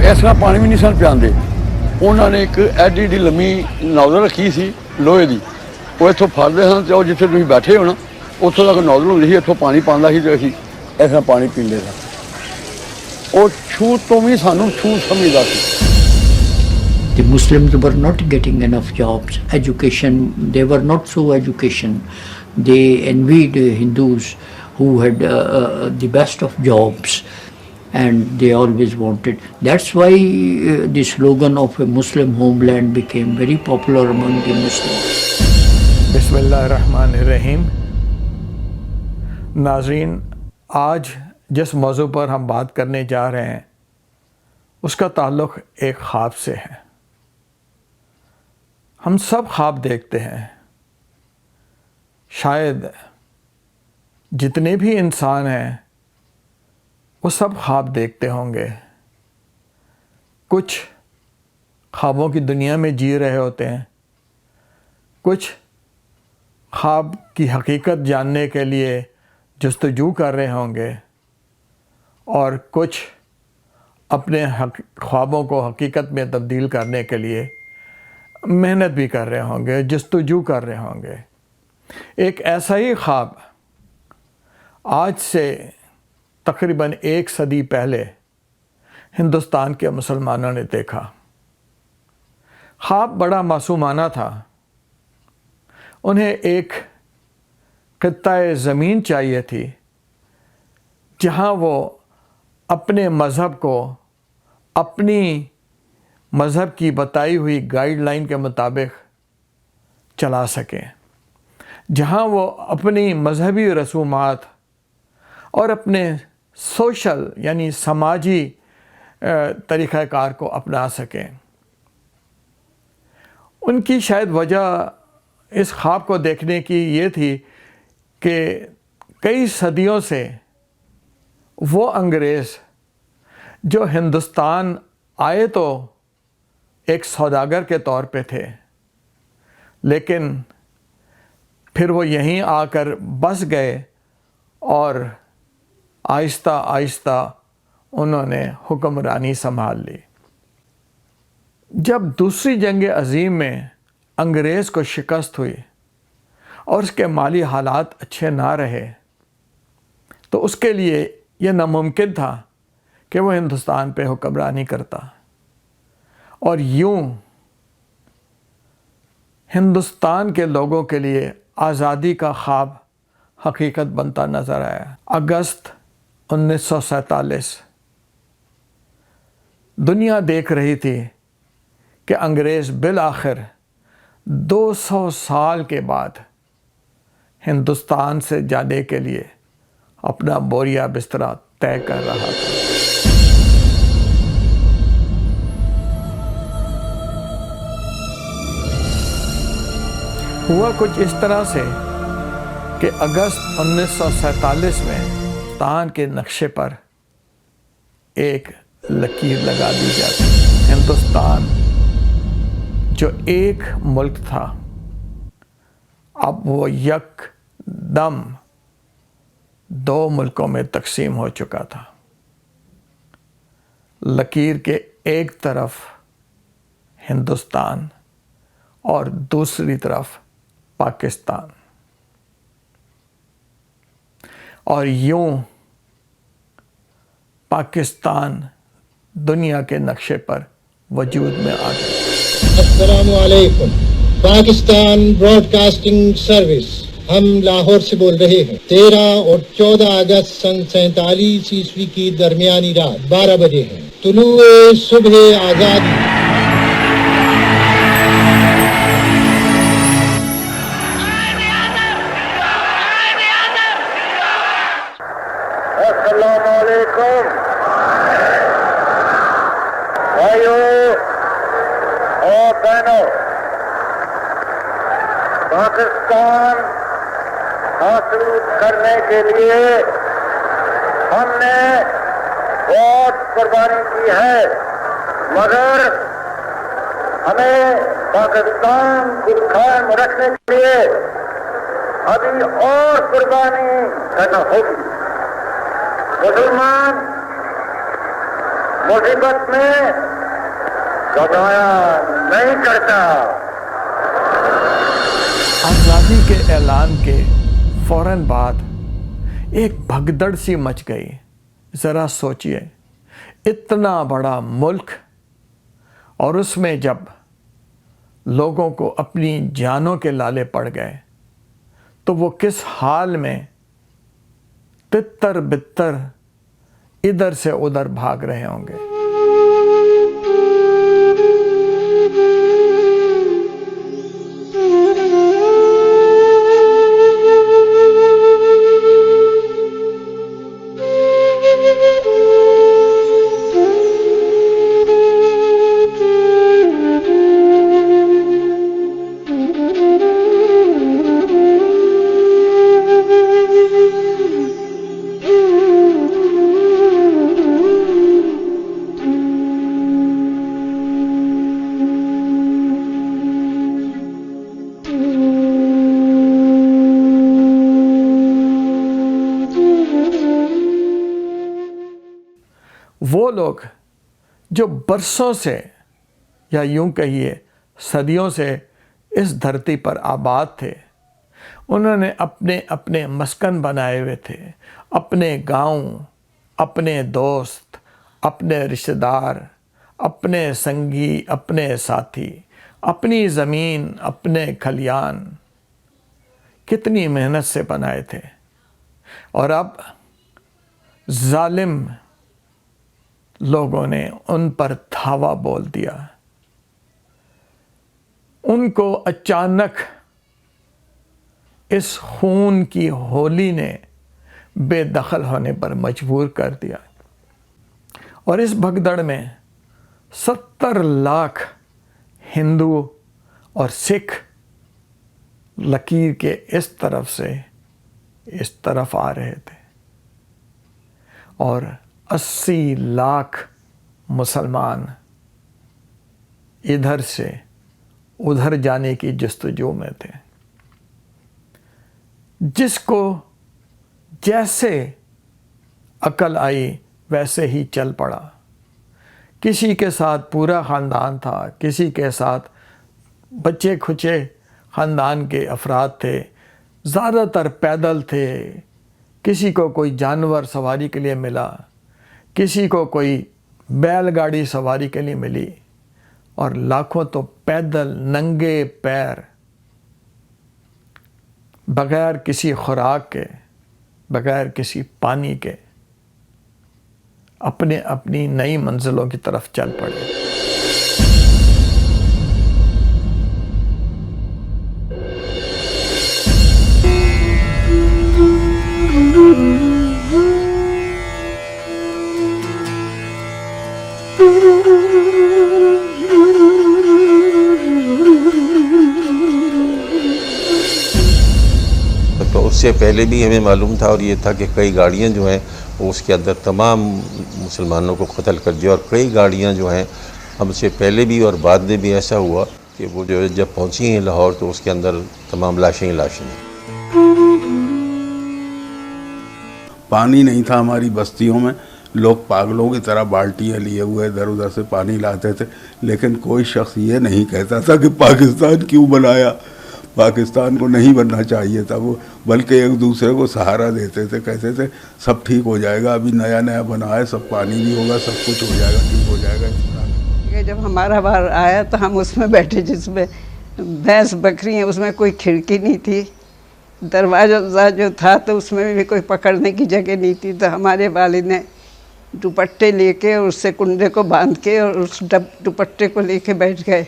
ਇਸ ਤਰ੍ਹਾਂ ਪਾਣੀ ਵੀ ਨਹੀਂ ਸਨ ਪਿਆਉਂਦੇ। ਉਹਨਾਂ ਨੇ ਇੱਕ ਐਡੀ ਐਡੀ ਲੰਮੀ ਨੌਜ਼ਲ ਰੱਖੀ ਸੀ ਲੋਹੇ ਦੀ, ਉਹ ਇੱਥੋਂ ਫੜਦੇ ਸਨ ਅਤੇ ਉਹ ਜਿੱਥੇ ਤੁਸੀਂ ਬੈਠੇ ਹੋ ਨਾ ਉੱਥੋਂ ਤੱਕ ਨੌਜ਼ਲ ਹੁੰਦੀ ਸੀ, ਇੱਥੋਂ ਪਾਣੀ ਪਾਉਂਦਾ ਸੀ ਅਤੇ ਅਸੀਂ ਇਸ ਤਰ੍ਹਾਂ ਪਾਣੀ ਪੀਂਦੇ ਸਾਂ। ਉਹ ਛੂਤ ਤੋਂ ਵੀ ਸਾਨੂੰ ਛੂਤ ਸਮਝਦਾ ਸੀ। The Muslims were not getting enough jobs, education, they were not so education. They envied Hindus who had the best of jobs, and they always wanted. That's why the slogan of a Muslim homeland became very popular among the Muslims. Bismillahirrahmanirrahim. ناظرین، آج جس موضوع پر ہم بات کرنے جا رہے ہیں اس کا تعلق ایک خواب سے ہے۔ ہم سب خواب دیکھتے ہیں، شاید جتنے بھی انسان ہیں وہ سب خواب دیکھتے ہوں گے۔ کچھ خوابوں کی دنیا میں جی رہے ہوتے ہیں، کچھ خواب کی حقیقت جاننے کے لیے جستجو کر رہے ہوں گے، اور کچھ اپنے خوابوں کو حقیقت میں تبدیل کرنے کے لیے محنت بھی کر رہے ہوں گے، جستجو کر رہے ہوں گے۔ ایک ایسا ہی خواب آج سے تقریباً 1 صدی پہلے ہندوستان کے مسلمانوں نے دیکھا۔ خواب بڑا معصومانہ تھا۔ انہیں ایک خطۂ زمین چاہیے تھی جہاں وہ اپنے مذہب کو اپنی مذہب کی بتائی ہوئی گائیڈ لائن کے مطابق چلا سکیں، جہاں وہ اپنی مذہبی رسومات اور اپنے سوشل یعنی سماجی طریقہ کار کو اپنا سکیں۔ ان کی شاید وجہ اس خواب کو دیکھنے کی یہ تھی کہ کئی صدیوں سے وہ انگریز جو ہندوستان آئے تو ایک سوداگر کے طور پہ تھے، لیکن پھر وہ یہیں آ کر بس گئے اور آہستہ آہستہ انہوں نے حکمرانی سنبھال لی۔ جب دوسری جنگ عظیم میں انگریز کو شکست ہوئی اور اس کے مالی حالات اچھے نہ رہے تو اس کے لیے یہ ناممکن تھا کہ وہ ہندوستان پہ حکمرانی کرتا، اور یوں ہندوستان کے لوگوں کے لیے آزادی کا خواب حقیقت بنتا نظر آیا۔ اگست 1947 دنیا دیکھ رہی تھی کہ انگریز بالآخر 200 سال کے بعد ہندوستان سے جانے کے لیے اپنا بوریا بستر طے کر رہا تھا۔ ہوا کچھ اس طرح سے کہ اگست 1947 میں ہندوستان کے نقشے پر ایک لکیر لگا دی جاتی۔ ہندوستان جو ایک ملک تھا اب وہ یک دم 2 ملکوں میں تقسیم ہو چکا تھا۔ لکیر کے ایک طرف ہندوستان اور دوسری طرف پاکستان، اور یوں پاکستان دنیا کے نقشے پر وجود میں آ گیا۔ السلام علیکم، پاکستان براڈ کاسٹنگ سروس، ہم لاہور سے بول رہے ہیں۔ 13 اور 14 اگست سن 47 عیسوی کی درمیانی رات 12 بجے ہے، طلوع صبح آزادی۔ السلام علیکم بھائیوں اور بہنوں، پاکستان حاصل کرنے کے لیے ہم نے بہت قربانی کی ہے، مگر ہمیں पाकिस्तान को कायम रखने के लिए अभी और कुर्बानी करना होगी। मुसलमान मुसीबत में घबराया नहीं करता। आज़ादी के ऐलान के फौरन बाद एक भगदड़ सी मच गई। ज़रा सोचिए, इतना बड़ा मुल्क और उसमें जब लोगों को अपनी जानों के लाले पड़ गए तो वो किस हाल में तितर बितर इधर से उधर भाग रहे होंगे। वो लोग जो बरसों से या यूं कहिए सदियों से इस धरती पर आबाद थे, उन्होंने अपने अपने मस्कन बनाए हुए थे, अपने गांव, अपने दोस्त, अपने रिश्तेदार, अपने संगी, अपने साथी, अपनी ज़मीन, अपने खलियान कितनी मेहनत से बनाए थे। और अब जालिम लोगों ने उन पर धावा बोल दिया। उनको अचानक इस खून की होली ने बेदखल होने पर मजबूर कर दिया। और इस भगदड़ में 70 लाख हिंदू और सिख लकीर के इस तरफ से इस तरफ आ रहे थे और 80 लाख मुसलमान इधर से उधर जाने की जस्तजू में थे। जिसको जैसे अकल आई वैसे ही चल पड़ा। किसी के साथ पूरा ख़ानदान था, किसी के साथ बच्चे खुचे ख़ानदान के अफराद थे, ज़्यादातर पैदल थे। किसी को कोई जानवर सवारी के लिए मिला, किसी को कोई बैलगाड़ी सवारी के लिए मिली, और लाखों तो पैदल नंगे पैर बगैर किसी खुराक के, बगैर किसी पानी के अपने अपनी नई मंजिलों की तरफ चल पड़े। तो उससे पहले भी हमें मालूम था और ये था कि कई गाड़ियाँ जो हैं वो उसके अंदर तमाम मुसलमानों को कत्ल कर दिया। और कई गाड़ियाँ जो हैं हमसे पहले भी और बाद में भी ऐसा हुआ कि वो जो जब पहुँची हैं लाहौर तो उसके अंदर तमाम लाशें ही लाशें हैं। पानी नहीं था हमारी बस्तियों में, लोग पागलों की तरह बाल्टियाँ लिए हुए इधर उधर से पानी लाते थे, लेकिन कोई शख्स ये नहीं कहता था कि पाकिस्तान क्यों बनाया, पाकिस्तान को नहीं बनना चाहिए था वो, बल्कि एक दूसरे को सहारा देते थे, कहते थे सब ठीक हो जाएगा, अभी नया नया बना है, सब पानी भी होगा, सब कुछ हो जाएगा, ठीक हो जाएगा। जब हमारा बार आया तो हम उसमें बैठे जिसमें भैंस बकरी हैं, उसमें कोई खिड़की नहीं थी, दरवाज़ा जो था तो उसमें भी कोई पकड़ने की जगह नहीं थी। तो हमारे वालिद ने दुपट्टे लेके और उससे कुंडे को बांध के और उस दुपट्टे को लेके बैठ गए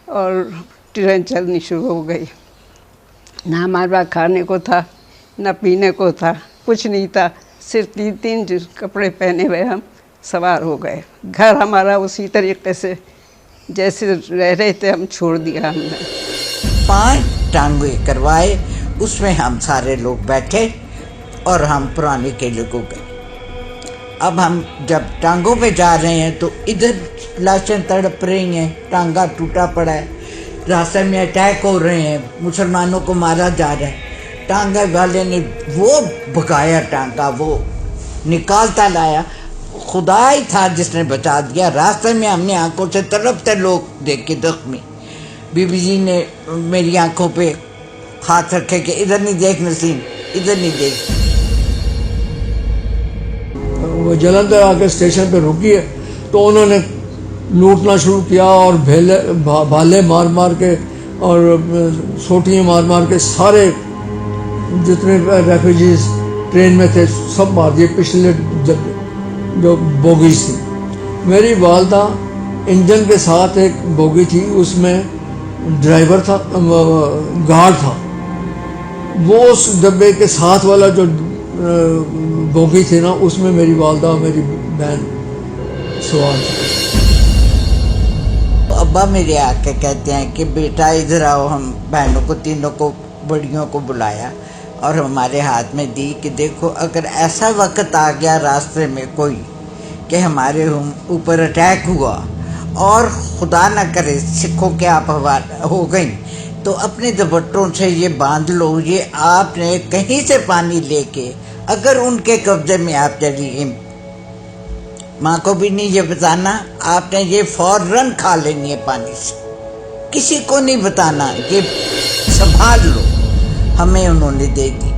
और ट्रेन चलनी शुरू हो गई। ना हमारे पास खाने को था, ना पीने को था, कुछ नहीं था, सिर्फ तीन कपड़े पहने हुए हम सवार हो गए। घर हमारा उसी तरीके से जैसे रह रहे थे हम छोड़ दिया हमने। 5 टांगे करवाए, उसमें हम सारे लोग बैठे और हम पुराने किले को गए। अब हम जब टांगों पे जा रहे हैं तो इधर लाशें तड़प रही हैं, टांगा टूटा पड़ा है, रास्ते में अटैक हो रहे हैं, मुसलमानों को मारा जा रहा है, टांगा वाले ने वो भगाया, टांगा वो निकालता लाया, खुदा ही था जिसने बचा दिया। रास्ते में हमने आंखों से तड़पते लोग देखे जख्मी। बीबी जी ने मेरी आंखों पे हाथ रखे कि इधर नहीं देख नसीम, इधर नहीं देख। वो जलंधर आके स्टेशन पे रुकी है तो उन्होंने लूटना शुरू किया और भाले मार मार के और सोटियाँ मार मार के सारे जितने रेफ्यूजीज ट्रेन में थे सब मार दिए। पिछले जो बोगीज थी, मेरी वालदा इंजन के साथ एक बोगी थी, उसमें ड्राइवर था, गार्ड था, वो उस डब्बे के साथ वाला जो बोगी थी ना, उसमें मेरी वालदा और मेरी बहन सवार थी। अब्बा मेरे आके कहते हैं कि बेटा इधर आओ, हम बहनों को तीनों को बड़ियों को बुलाया और हमारे हाथ में दी कि देखो अगर ऐसा वक्त आ गया रास्ते में कोई कि हमारे ऊपर अटैक हुआ और खुदा न करे सिखों के आप हवाला हो गई, तो अपने दुपट्टों से ये बांध लो, ये आपने कहीं से पानी लेके अगर उनके कब्जे में आप चली, माँ को भी नहीं ये बताना, आपने ये फौरन खा लेनी है पानी से, किसी को नहीं बताना, ये संभाल लो। हमें उन्होंने दे दी।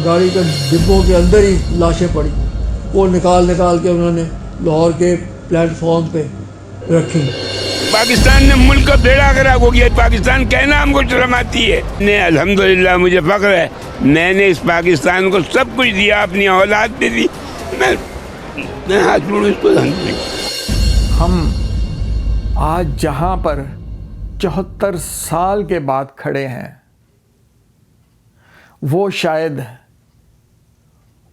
गाड़ी के डिब्बों के अंदर ही लाशें पड़ी, वो निकाल के उन्होंने लाहौर के प्लेटफॉर्म पे रखी। पाकिस्तान ने मुल्क का बेड़ा गर्क हो गया, पाकिस्तान कहना हमको शर्म आती है। ने अल्हम्दुलिल्लाह मुझे फख्र है, मैंने इस पाकिस्तान को सब कुछ दिया, अपनी औलाद दे दी, मैं हाथ जोड़ूं इसको। हम आज जहाँ पर 74 साल के बाद खड़े हैं, वो शायद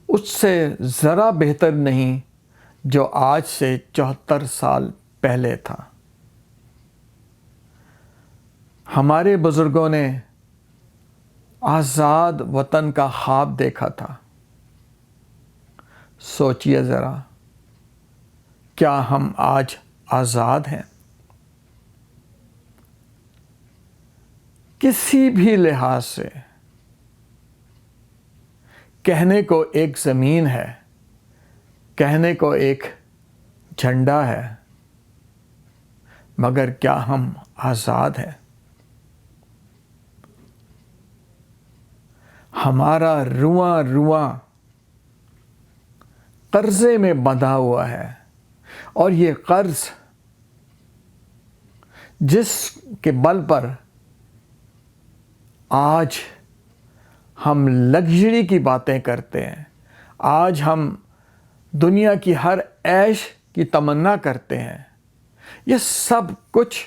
उससे ज़रा बेहतर नहीं जो आज से 74 साल पहले था। हमारे बुज़ुर्गों ने आज़ाद वतन का ख्वाब देखा था। सोचिए ज़रा, क्या हम आज आज़ाद हैं? किसी भी लिहाज से कहने को एक ज़मीन है, कहने को एक झंडा है, मगर क्या हम आज़ाद हैं? हमारा रुआं रुआं कर्ज़े में बंधा हुआ है, और ये कर्ज़ जिसके बल पर आज हम लग्जरी की बातें करते हैं, आज हम दुनिया की हर ऐश की तमन्ना करते हैं, ये सब कुछ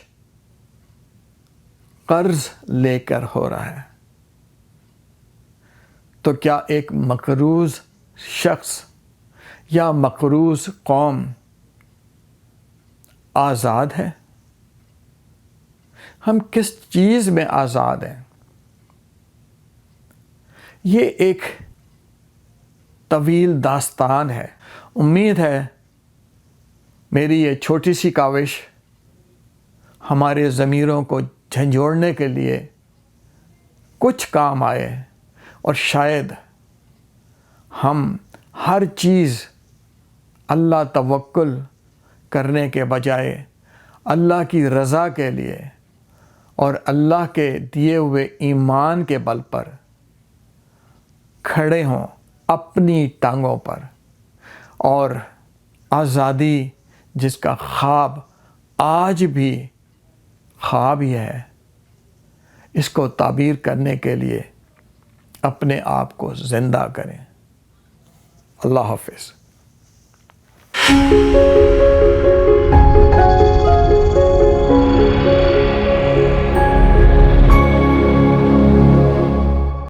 कर्ज लेकर हो रहा है। तो क्या एक मकरूज़ शख्स या मकरूज़ कौम आज़ाद है? हम किस चीज़ में आज़ाद हैं? ये एक तवील दास्तान है। उम्मीद है मेरी ये छोटी सी काविश हमारे ज़मीरों को झंझोड़ने के लिए कुछ काम आए, और शायद हम हर चीज़ अल्लाह तवक्कुल करने के बजाय अल्लाह की रज़ा के लिए और अल्लाह के दिए हुए ईमान के बल पर खड़े हों अपनी टांगों पर, और आज़ादी जिसका ख्वाब आज भी ख्वाब ही है, इसको ताबीर करने के लिए अपने आप को ज़िंदा करें। अल्लाह हाफ़िज़।